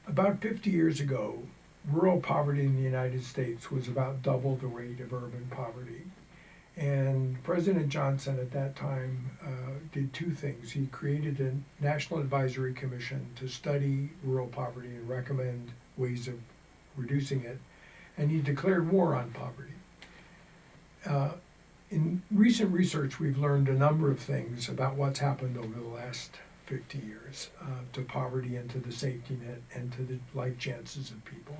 About 50 years ago, rural poverty in the United States was about double the rate of urban poverty. And President Johnson at that time did two things. He created a National Advisory Commission to study rural poverty and recommend ways of reducing it, and he declared war on poverty. In recent research, we've learned a number of things about what's happened over the last 50 years to poverty and to the safety net and to the life chances of people.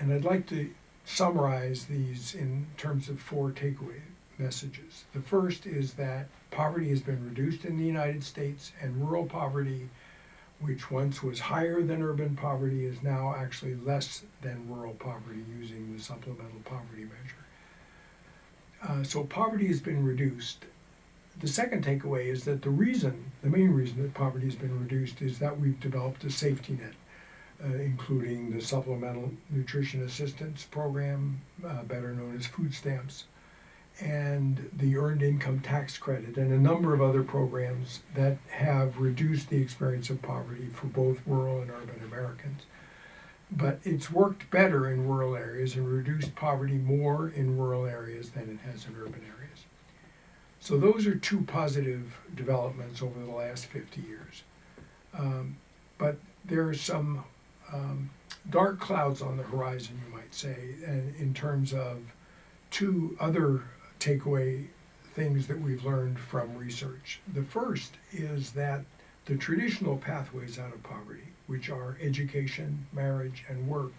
And I'd like to summarize these in terms of four takeaway messages. The first is that poverty has been reduced in the United States, and rural poverty, which once was higher than urban poverty, is now actually less than rural poverty using the supplemental poverty measure. So poverty has been reduced. The second takeaway is that the main reason that poverty has been reduced is that we've developed a safety net, including the Supplemental Nutrition Assistance Program, better known as food stamps, and the Earned Income Tax Credit, and a number of other programs that have reduced the experience of poverty for both rural and urban Americans. But it's worked better in rural areas and reduced poverty more in rural areas than it has in urban areas. So those are two positive developments over the last 50 years. But there are some dark clouds on the horizon, you might say, and in terms of two other takeaway things that we've learned from research. The first is that the traditional pathways out of poverty, which are education, marriage, and work,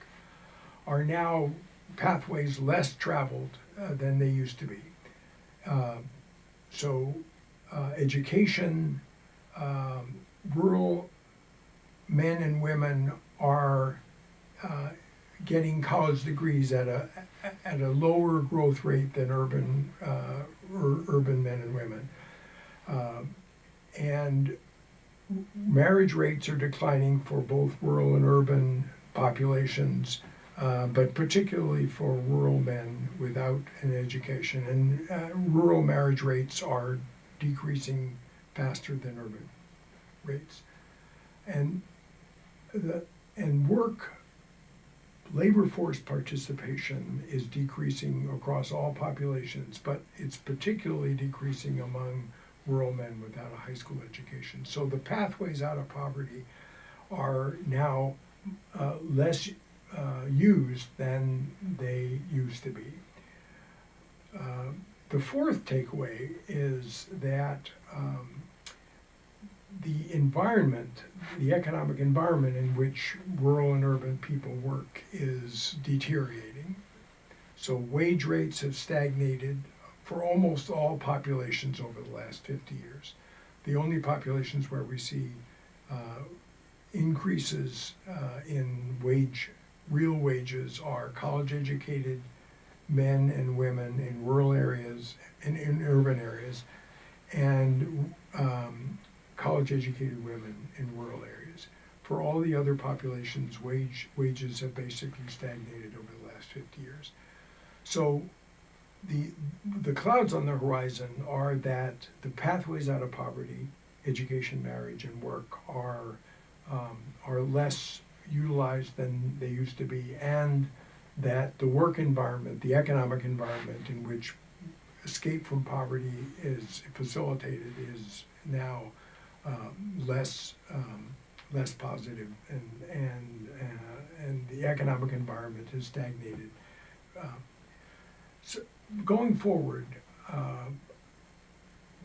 are now pathways less traveled than they used to be. Education, rural men and women are getting college degrees at a lower growth rate than urban men and women, and marriage rates are declining for both rural and urban populations, but particularly for rural men without an education. And rural marriage rates are decreasing faster than urban rates. And labor force participation is decreasing across all populations, but it's particularly decreasing among rural men without a high school education. So the pathways out of poverty are now less used than they used to be. The fourth takeaway is that the environment, the economic environment in which rural and urban people work is deteriorating. So wage rates have stagnated for almost all populations over the last 50 years. The only populations where we see increases in real wages are college-educated men and women in rural areas and in urban areas, and college-educated women in rural areas. For all the other populations, wages have basically stagnated over the last 50 years. So the clouds on the horizon are that the pathways out of poverty, education, marriage, and work, are less utilized than they used to be, and that the work environment, the economic environment in which escape from poverty is facilitated, is now less positive, and the economic environment has stagnated. So going forward,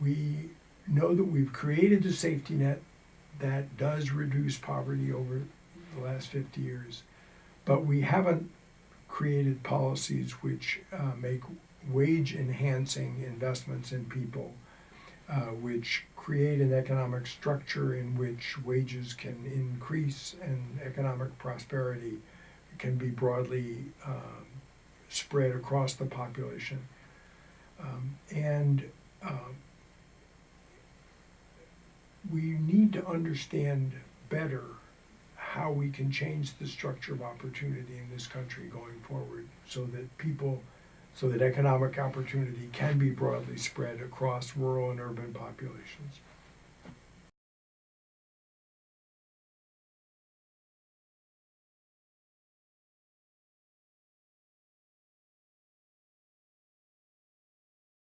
we know that we've created a safety net that does reduce poverty over the last 50 years, but we haven't created policies which make wage-enhancing investments in people, which create an economic structure in which wages can increase and economic prosperity can be broadly spread across the population. We need to understand better how we can change the structure of opportunity in this country going forward, so that economic opportunity can be broadly spread across rural and urban populations.